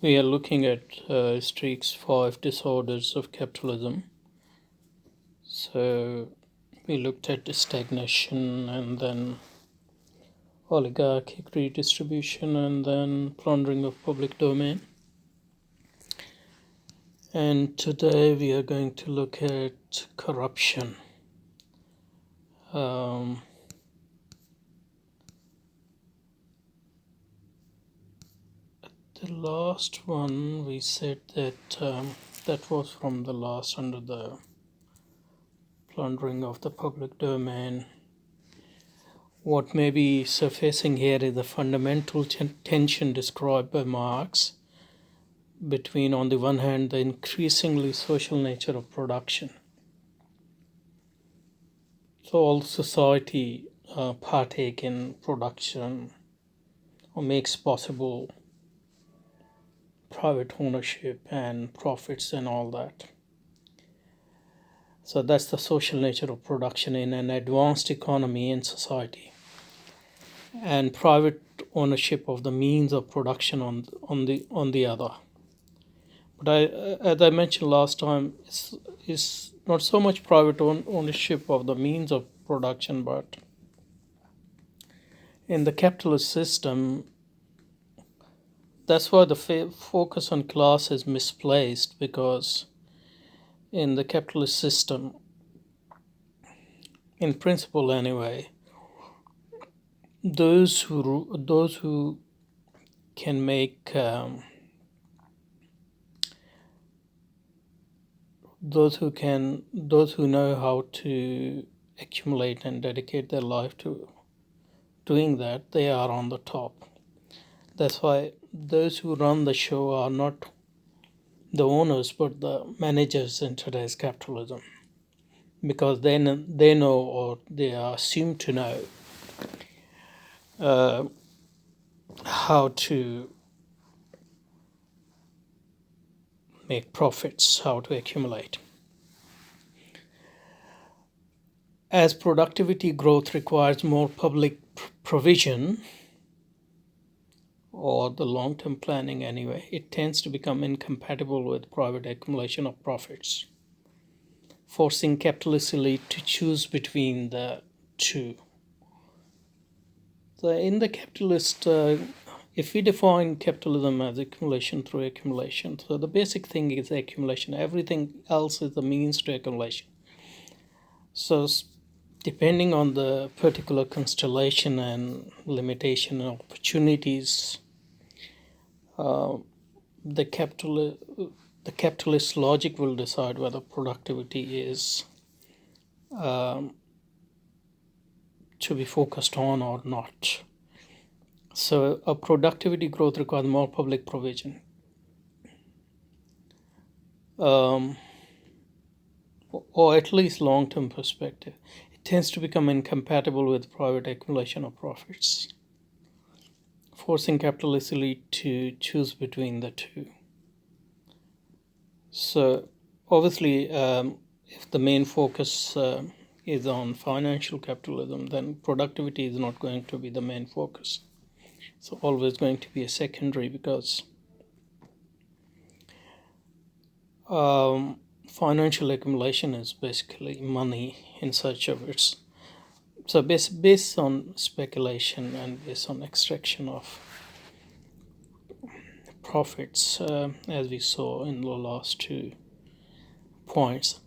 We are looking at Streeck's 5 disorders of capitalism. So we looked at stagnation and then oligarchic redistribution and then plundering of public domain. And today we are going to look at corruption. The last one we said that that was from the last under the plundering of the public domain. What may be surfacing here is the fundamental tension described by Marx between, on the one hand, the increasingly social nature of production. So all society partake in production or makes possible private ownership and profits and all that. So that's the social nature of production in an advanced economy and society. And private ownership of the means of production on the other. But as I mentioned last time, it's not so much private ownership of the means of production, but in the capitalist system, that's why the focus on class is misplaced, because in the capitalist system, in principle anyway, those who can make those who know how to accumulate and dedicate their life to doing that, they are on the top. That's why those who run the show are not the owners but the managers in today's capitalism, because they know or they are assumed to know how to make profits, how to accumulate. As productivity growth requires more public provision, or the long-term planning anyway, it tends to become incompatible with private accumulation of profits, forcing capitalist elite to choose between the two. So in the capitalist, if we define capitalism as accumulation through accumulation, so the basic thing is accumulation. Everything else is the means to accumulation. So depending on the particular constellation and limitation and opportunities, the capitalist logic will decide whether productivity is to be focused on or not. So a productivity growth requires more public provision. Or at least long-term perspective. It tends to become incompatible with private accumulation of profits, forcing capitalist elite to choose between the two. So obviously, if the main focus is on financial capitalism, then productivity is not going to be the main focus. It's always going to be a secondary, because financial accumulation is basically money in search of its. So based on speculation and based on extraction of profits, as we saw in the last 2 points,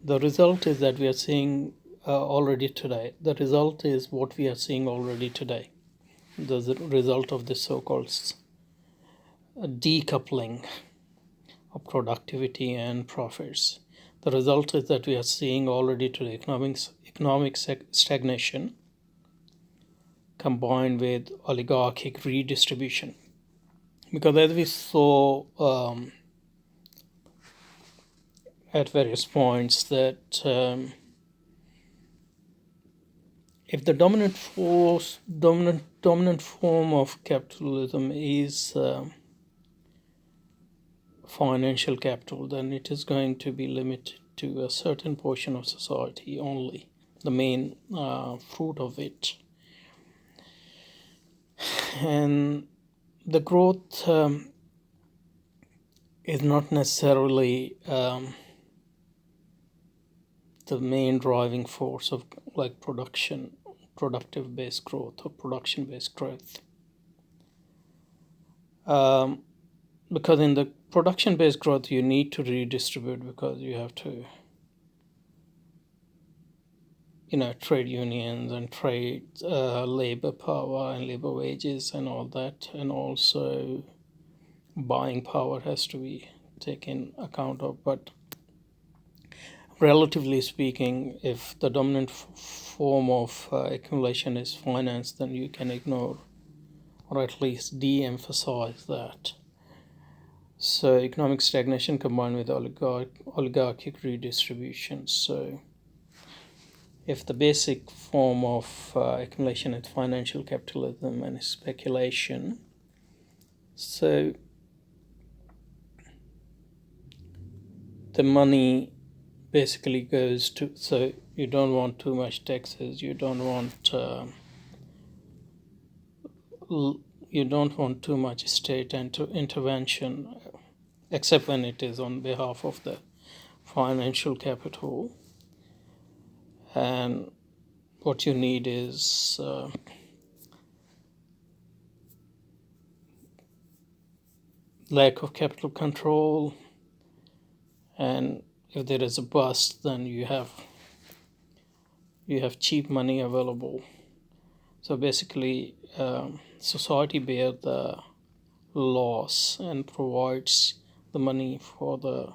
the result is that we are seeing already today. The result is what we are seeing already today. The result of this so-called decoupling of productivity and profits. The result is that we are seeing already today economic stagnation combined with oligarchic redistribution. Because as we saw at various points, that if the dominant form of capitalism is financial capital, then it is going to be limited to a certain portion of society only, the main fruit of it. And the growth is not necessarily the main driving force of like productive based growth or production based growth. Because in the production based growth you need to redistribute, because you have to, trade unions and trade labor power and labor wages and all that, and also buying power has to be taken account of. But relatively speaking, if the dominant form of accumulation is finance, then you can ignore or at least de-emphasize that. So economic stagnation combined with oligarchic redistribution. So if the basic form of accumulation is financial capitalism and speculation, so the money basically goes to, so you don't want too much taxes, you don't want too much state intervention, except when it is on behalf of the financial capital. And what you need is lack of capital control, and if there is a bust, then you have cheap money available. So basically, society bears the loss and provides the money for the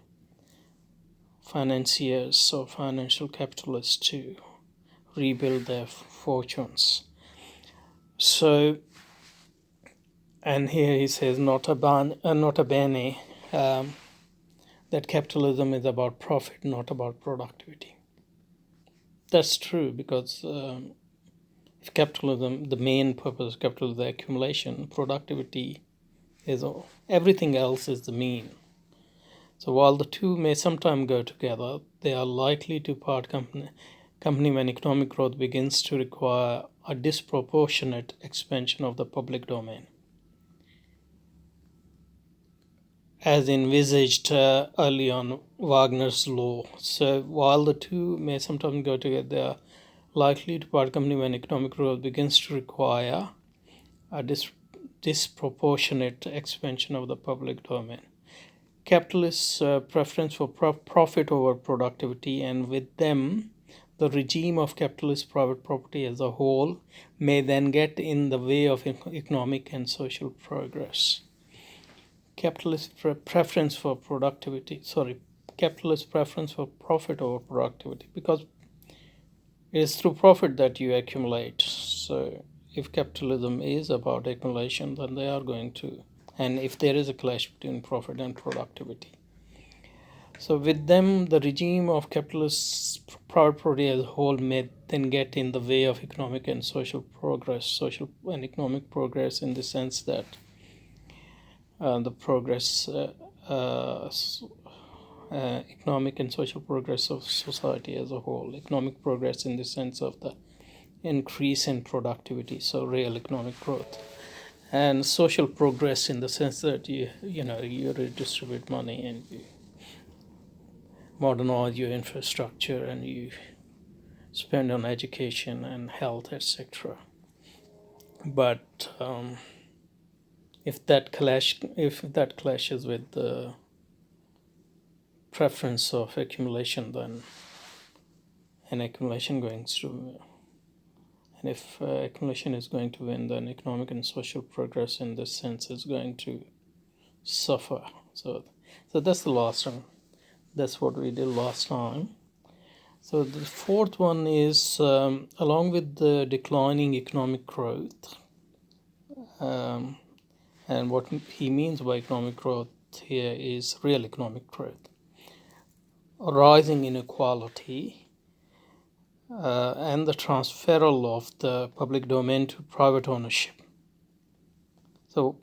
financiers or financial capitalists to rebuild their fortunes. So, and here he says, nota bene, that capitalism is about profit, not about productivity. That's true, because if capitalism, the main purpose of capitalism is the accumulation, productivity is all, everything else is the mean. So while the two may sometimes go together, they are likely to part company when economic growth begins to require a disproportionate expansion of the public domain, as envisaged early on Wagner's law. So while the two may sometimes go together, they are likely to part company when economic growth begins to require a disproportionate expansion of the public domain. Capitalists' preference for profit over productivity, and with them the regime of capitalist private property as a whole, may then get in the way of economic and social progress. Capitalist preference for profit over productivity, because it is through profit that you accumulate. So if capitalism is about accumulation, then they are going to, and if there is a clash between profit and productivity. So with them, the regime of capitalist private property as a whole may then get in the way of economic and social progress, in the sense that the progress, economic and social progress of society as a whole. Economic progress in the sense of the increase in productivity, so real economic growth, and social progress in the sense that you redistribute money and you modernize your infrastructure and you spend on education and health, etc. But if that clashes with the preference of accumulation, then if accumulation is going to win, then economic and social progress in this sense is going to suffer. So that's the last one. That's what we did last time. So the fourth one is, along with the declining economic growth, and what he means by economic growth here is real economic growth, rising inequality, and the transferal of the public domain to private ownership. So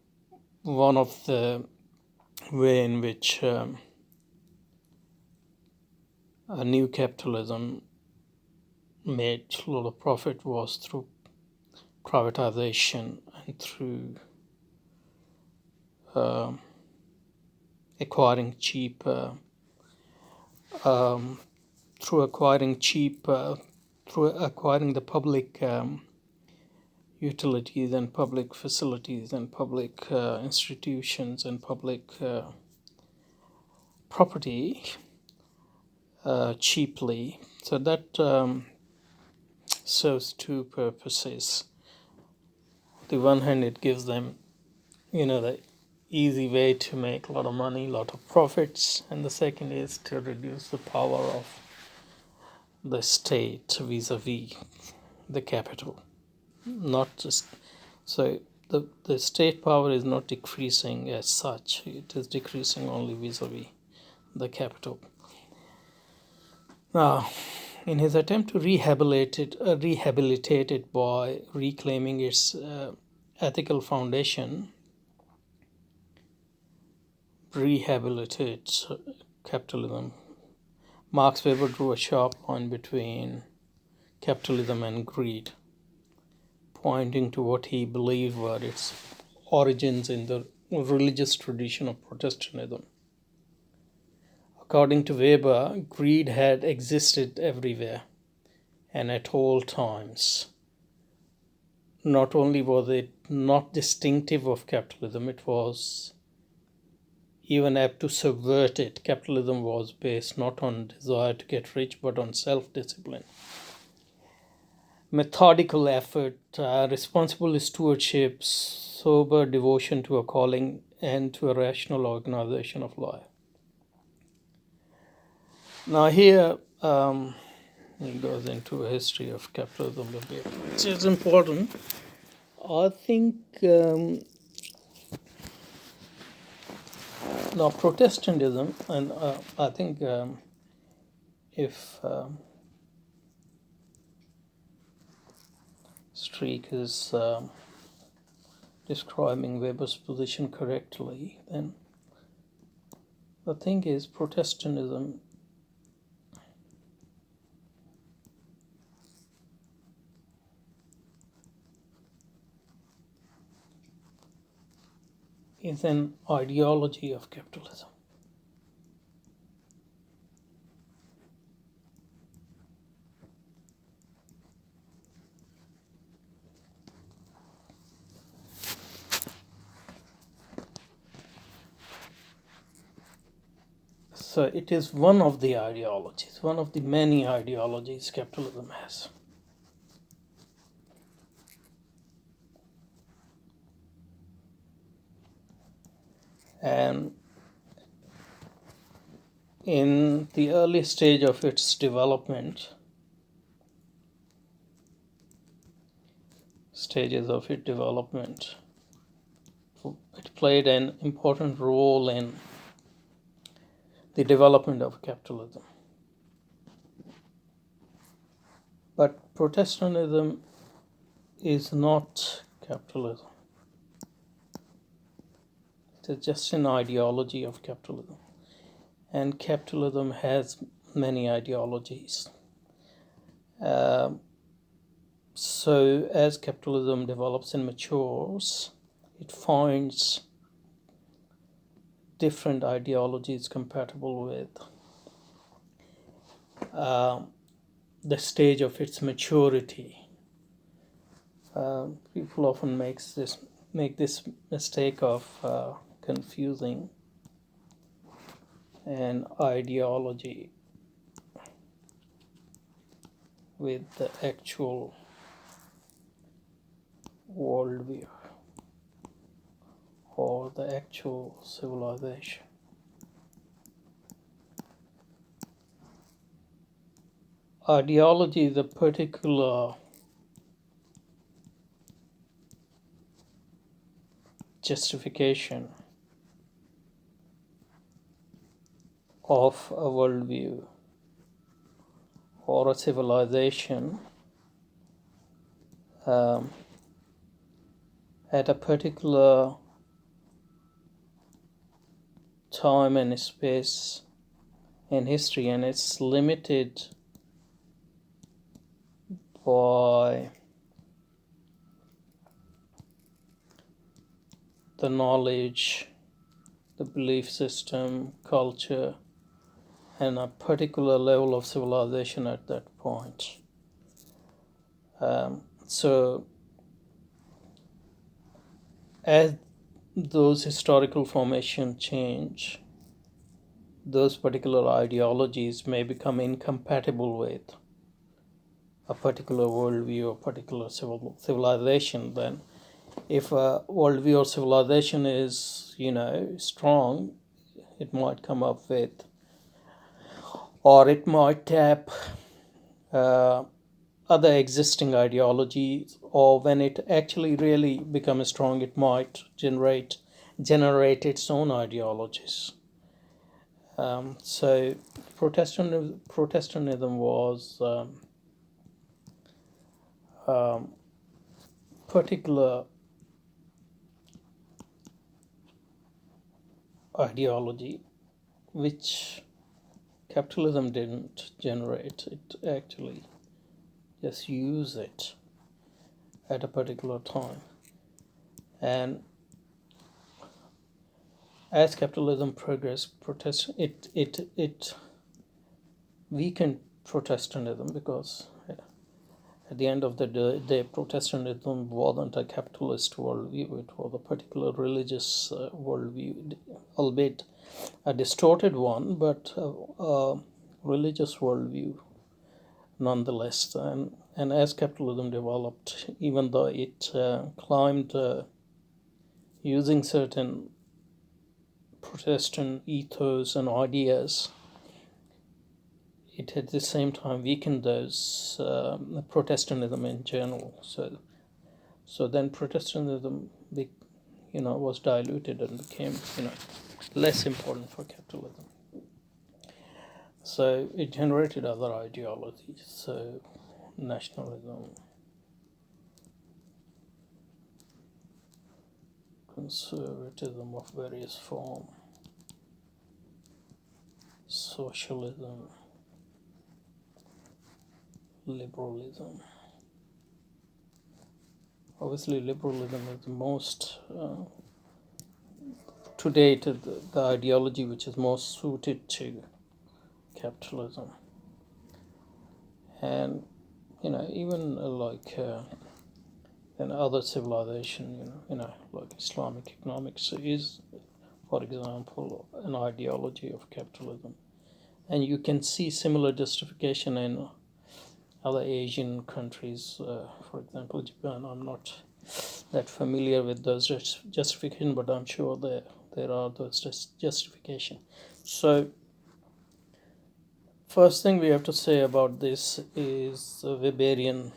one of the way in which a new capitalism made a lot of profit was through privatization and through acquiring cheap through acquiring the public utilities and public facilities and public institutions and public property cheaply. So that serves two purposes. On the one hand, it gives them, the easy way to make a lot of money, a lot of profits, and the second is to reduce the power of the state vis-a-vis the capital. Not just so the state power is not decreasing as such; it is decreasing only vis-a-vis the capital. Now, in his attempt to rehabilitate it by reclaiming its ethical foundation, rehabilitates capitalism, Max Weber drew a sharp line between capitalism and greed, pointing to what he believed were its origins in the religious tradition of Protestantism. According to Weber, greed had existed everywhere and at all times. Not only was it not distinctive of capitalism, it was even apt to subvert it. Capitalism was based not on desire to get rich, but on self-discipline, methodical effort, responsible stewardship, sober devotion to a calling, and to a rational organization of life. Now here he goes into a history of capitalism, which is important. I think now Protestantism, and I think if Streeck is describing Weber's position correctly, then the thing is Protestantism is an ideology of capitalism. So it is one of the ideologies, one of the many ideologies capitalism has. And in the early stage of its development, it played an important role in the development of capitalism. But Protestantism is not capitalism. It is just an ideology of capitalism. And capitalism has many ideologies. So as capitalism develops and matures, it finds different ideologies compatible with the stage of its maturity. People often make this mistake of confusing an ideology with the actual worldview or the actual civilization. Ideology is a particular justification of a worldview or a civilization at a particular time and space in history, and it's limited by the knowledge the belief system, culture, and a particular level of civilization at that point. So as those historical formations change, those particular ideologies may become incompatible with a particular worldview, a particular civilization. Then if a worldview or civilization is, strong, it might come up with, or it might tap uh, other existing ideologies, or when it actually really becomes strong, it might generate its own ideologies. So Protestantism was particular ideology which capitalism didn't generate. It actually just used it at a particular time. And as capitalism progressed, it weakened Protestantism, because at the end of the day, Protestantism wasn't a capitalist worldview. It was a particular religious worldview, albeit a distorted one, but a religious worldview nonetheless. And as capitalism developed, even though it climbed using certain Protestant ethos and ideas, it at the same time weakened those Protestantism in general. So then Protestantism, was diluted and became, less important for capitalism. So it generated other ideologies. So nationalism, conservatism of various forms, socialism, liberalism. Obviously, liberalism is the most, to date, the ideology which is most suited to capitalism. And, even like in other civilization, like Islamic economics is, for example, an ideology of capitalism. And you can see similar justification in other Asian countries, for example, Japan. I'm not that familiar with those justifications, but I'm sure there are those justifications. So, first thing we have to say about this is the Weberian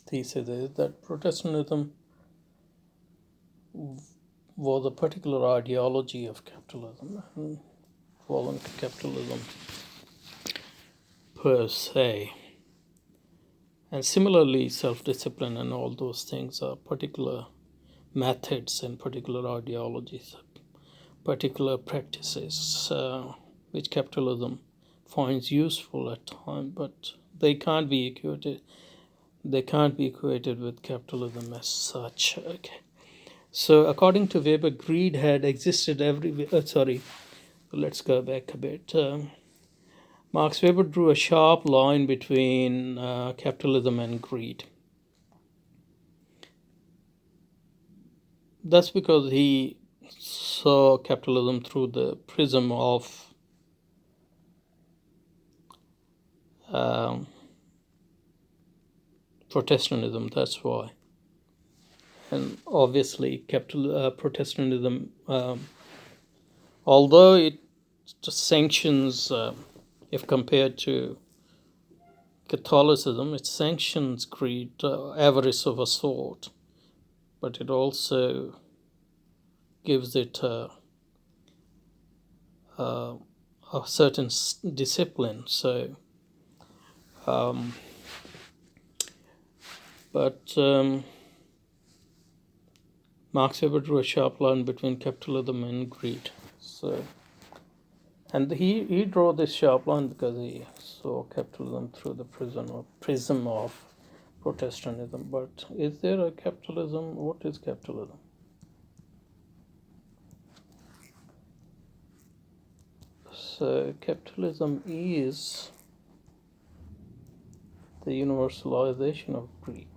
thesis is that Protestantism was a particular ideology of capitalism, and wasn't capitalism per se. And similarly, self-discipline and all those things are particular methods and particular ideologies, particular practices, which capitalism finds useful at times, but they can't be equated. They can't be equated with capitalism as such. Okay. So, according to Weber, greed had existed everywhere. Let's go back a bit. Max Weber drew a sharp line between capitalism and greed. That's because he saw capitalism through the prism of Protestantism. That's why. And obviously, Protestantism, although it sanctions, if compared to Catholicism, it sanctions greed, avarice of a sort, but it also gives it a certain discipline. So, Marx Weber drew a sharp line between capitalism and greed. So, and he drew this sharp line because he saw capitalism through the prism of Protestantism. But is there a capitalism? What is capitalism? So capitalism is the universalization of greed.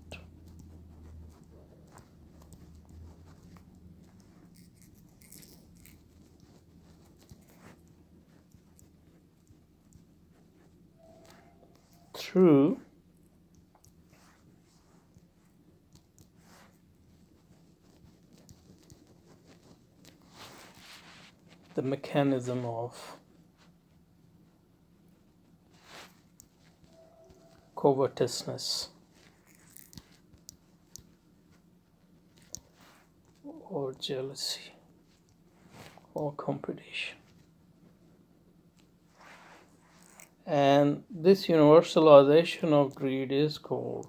Through the mechanism of covetousness or jealousy or competition. And this universalization of greed is called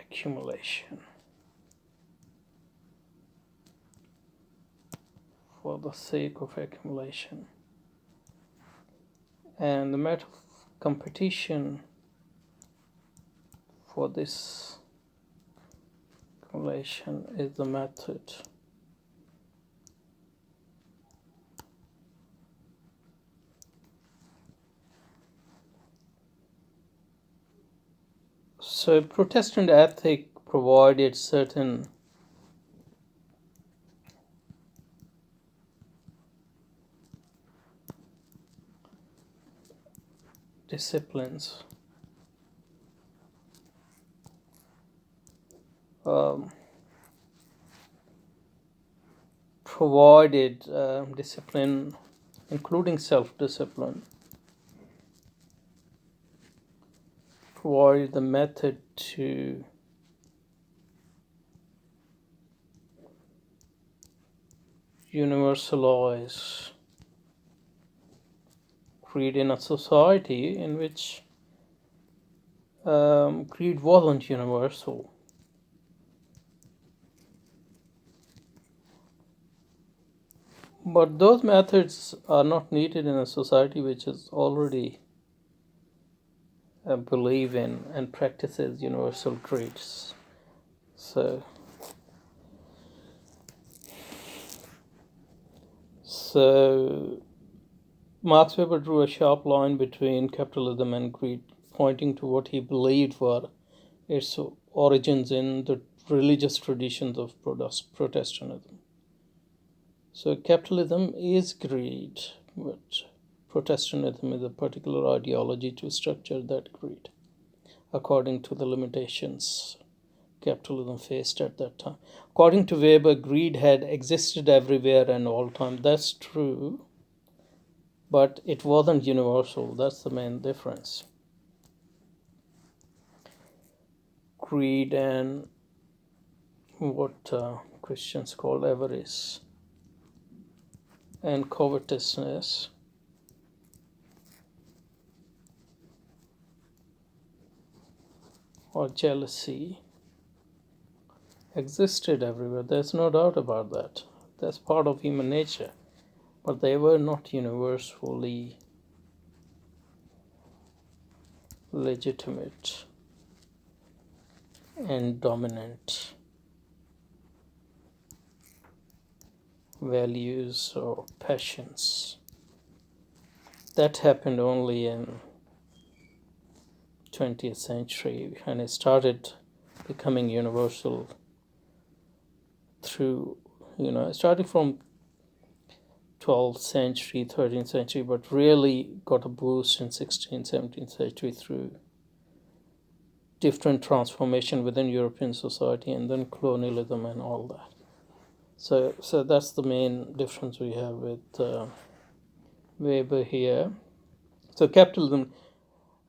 accumulation. For the sake of accumulation. And the method of competition for this accumulation is the method so Protestant ethic provided certain disciplines provided discipline, including self-discipline, provided the method to universalize greed in a society in which greed wasn't universal. But those methods are not needed in a society which is already believe in and practices universal greeds. So Max Weber drew a sharp line between capitalism and greed, pointing to what he believed were its origins in the religious traditions of Protestantism. So capitalism is greed, but Protestantism is a particular ideology to structure that greed according to the limitations capitalism faced at that time. According to Weber, greed had existed everywhere and all time. That's true, but it wasn't universal. That's the main difference. Greed and what Christians call avarice and covetousness or jealousy existed everywhere. There's no doubt about that. That's part of human nature. But they were not universally legitimate and dominant values or passions. That happened only in 20th century, and it started becoming universal through, starting from 12th century, 13th century, but really got a boost in 16th, 17th century through different transformation within European society and then colonialism and all that. So that's the main difference we have with Weber here. So capitalism,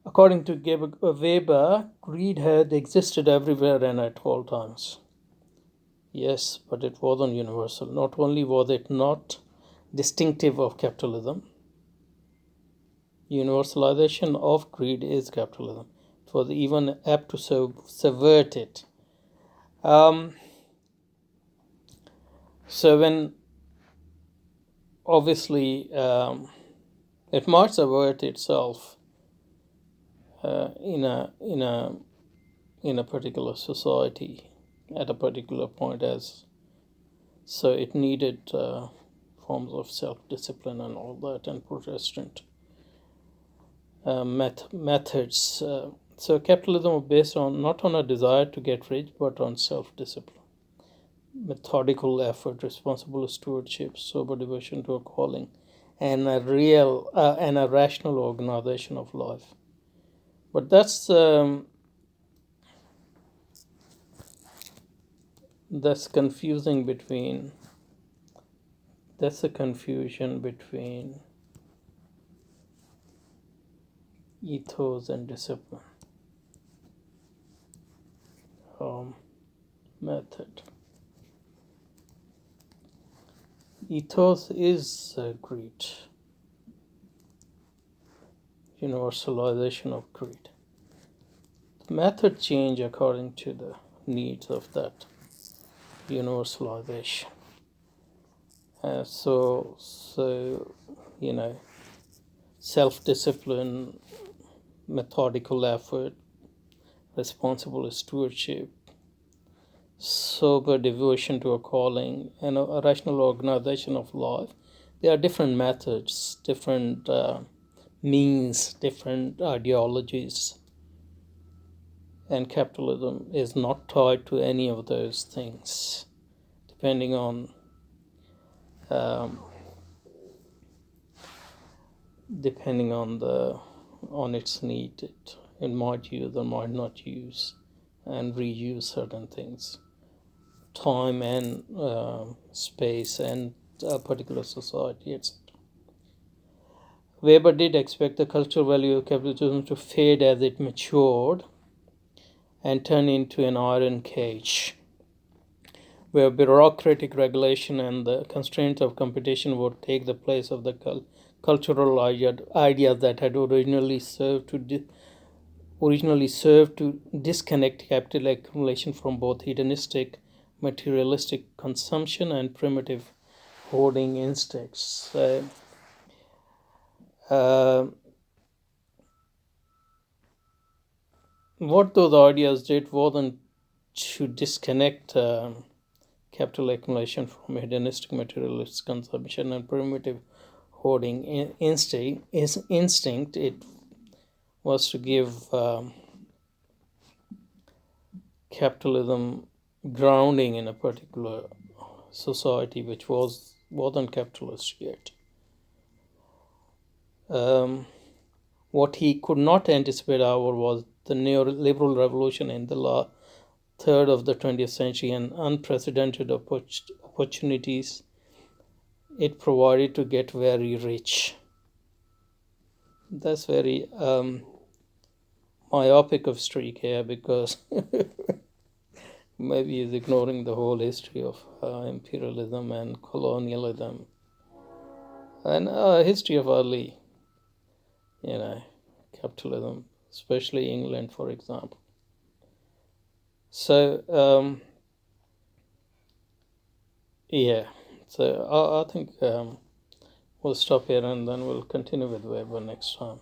according to Weber, greed had existed everywhere and at all times. Yes, but it wasn't universal. Not only was it not distinctive of capitalism, universalization of greed is capitalism. It was even apt to subvert it. So when obviously it might subvert itself in a particular society at a particular point, as so it needed forms of self-discipline and all that, and Protestant methods. So capitalism is based on not on a desire to get rich, but on self-discipline, methodical effort, responsible stewardship, sober devotion to a calling, and a real and a rational organization of life. But that's confusing between. That's a confusion between ethos and discipline. Method. Ethos is greed, universalization of greed. The method change according to the needs of that universalization. So self-discipline, methodical effort, responsible stewardship, sober devotion to a calling, and a rational organization of life. There are different methods, different means, different ideologies, and capitalism is not tied to any of those things, depending on its need. It might use or might not use and reuse certain things, time and space and a particular society, etc. Weber did expect the cultural value of capitalism to fade as it matured and turn into an iron cage, where bureaucratic regulation and the constraints of competition would take the place of the cultural ideas that had originally served to disconnect capital accumulation from both hedonistic, materialistic consumption and primitive hoarding instincts. What those ideas did wasn't to disconnect capital accumulation from hedonistic, materialistic consumption and primitive hoarding instinct. It was to give capitalism grounding in a particular society which wasn't capitalist yet. What he could not anticipate, however, was the neoliberal revolution in the third of the 20th century and unprecedented opportunities it provided to get very rich. That's very myopic of Streeck here, because maybe he's ignoring the whole history of imperialism and colonialism and history of early, capitalism, especially England, for example. So, so I think we'll stop here and then we'll continue with Weber next time.